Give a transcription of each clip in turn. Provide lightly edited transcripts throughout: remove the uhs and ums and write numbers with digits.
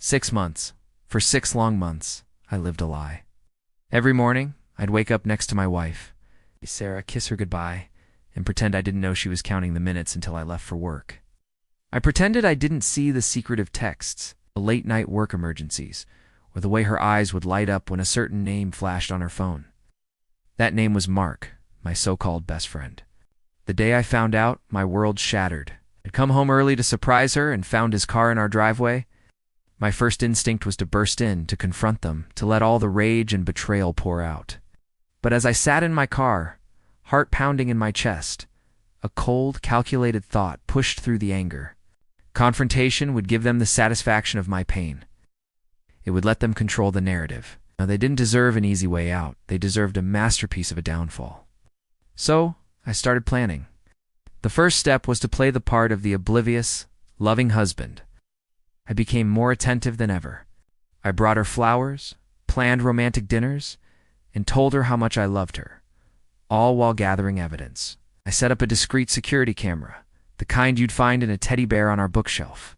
6 months. For 6 long months, I lived a lie. Every morning, I'd wake up next to my wife, Sarah, kiss her goodbye, and pretend I didn't know she was counting the minutes until I left for work. I pretended I didn't see the secretive texts, the late-night work emergencies, or the way her eyes would light up when a certain name flashed on her phone. That name was Mark, my so-called best friend. The day I found out, my world shattered. I'd come home early to surprise her and found his car in our driveway. My first instinct was to burst in, to confront them, to let all the rage and betrayal pour out. But as I sat in my car, heart pounding in my chest, a cold, calculated thought pushed through the anger. Confrontation would give them the satisfaction of my pain. It would let them control the narrative. Now, they didn't deserve an easy way out. They deserved a masterpiece of a downfall. So, I started planning. The first step was to play the part of the oblivious, loving husband. I became more attentive than ever. I brought her flowers, planned romantic dinners, and told her how much I loved her, all while gathering evidence. I set up a discreet security camera, the kind you'd find in a teddy bear on our bookshelf.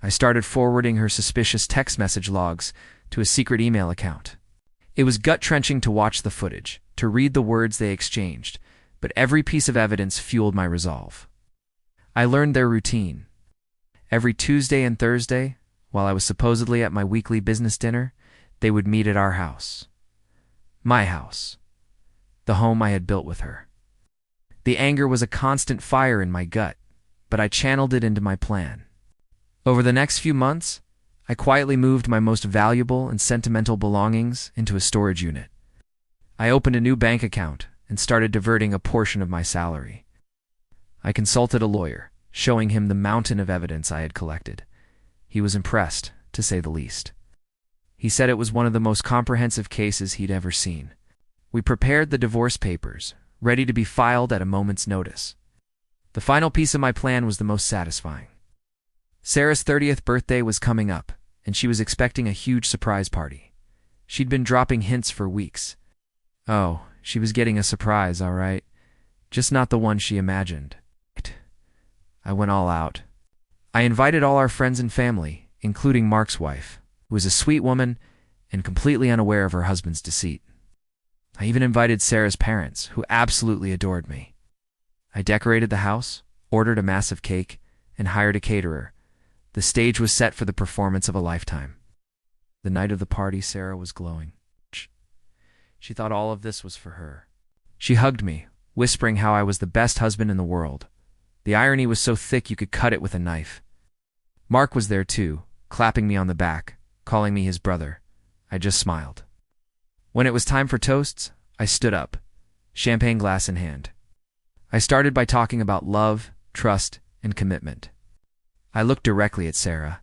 I started forwarding her suspicious text message logs to a secret email account. It was gut-wrenching to watch the footage, to read the words they exchanged, but every piece of evidence fueled my resolve. I learned their routine. Every Tuesday and Thursday, while I was supposedly at my weekly business dinner, they would meet at our house. My house. The home I had built with her. The anger was a constant fire in my gut, but I channeled it into my plan. Over the next few months, I quietly moved my most valuable and sentimental belongings into a storage unit. I opened a new bank account and started diverting a portion of my salary. I consulted a lawyer, showing him the mountain of evidence I had collected. He was impressed, to say the least. He said it was one of the most comprehensive cases he'd ever seen. We prepared the divorce papers, ready to be filed at a moment's notice. The final piece of my plan was the most satisfying. Sarah's 30th birthday was coming up, and she was expecting a huge surprise party. She'd been dropping hints for weeks. Oh, she was getting a surprise, all right. Just not the one she imagined. I went all out. I invited all our friends and family, including Mark's wife, who was a sweet woman and completely unaware of her husband's deceit. I even invited Sarah's parents, who absolutely adored me. I decorated the house, ordered a massive cake, and hired a caterer. The stage was set for the performance of a lifetime. The night of the party, Sarah was glowing. She thought all of this was for her. She hugged me, whispering how I was the best husband in the world. The irony was so thick you could cut it with a knife. Mark was there too, clapping me on the back, calling me his brother. I just smiled. When it was time for toasts, I stood up, champagne glass in hand. I started by talking about love, trust, and commitment. I looked directly at Sarah,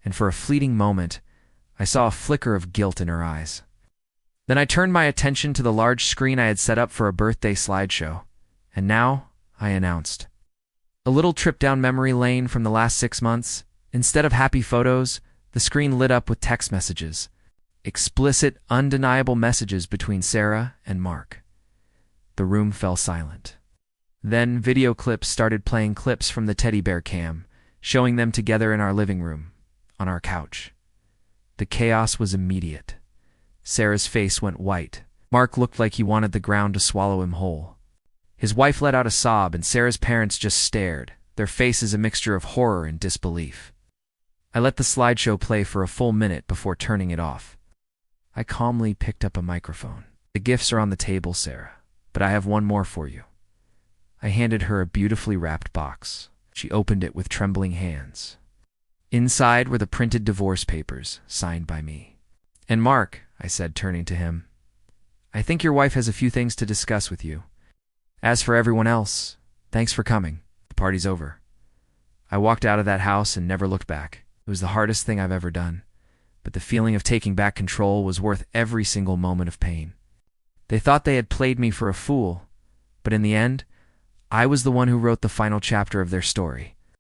and for a fleeting moment, I saw a flicker of guilt in her eyes. Then I turned my attention to the large screen I had set up for a birthday slideshow, and now I announced. A little trip down memory lane from the last 6 months. Instead of happy photos, the screen lit up with text messages. Explicit, undeniable messages between Sarah and Mark. The room fell silent. Then video clips started playing clips from the teddy bear cam, showing them together in our living room, on our couch. The chaos was immediate. Sarah's face went white. Mark looked like he wanted the ground to swallow him whole. His wife let out a sob, and Sarah's parents just stared, their faces a mixture of horror and disbelief. I let the slideshow play for a full minute before turning it off. I calmly picked up a microphone. The gifts are on the table, Sarah, but I have one more for you. I handed her a beautifully wrapped box. She opened it with trembling hands. Inside were the printed divorce papers, signed by me. And Mark, I said, turning to him, I think your wife has a few things to discuss with you. As for everyone else, thanks for coming. The party's over. I walked out of that house and never looked back. It was the hardest thing I've ever done, but the feeling of taking back control was worth every single moment of pain. They thought they had played me for a fool, but in the end, I was the one who wrote the final chapter of their story.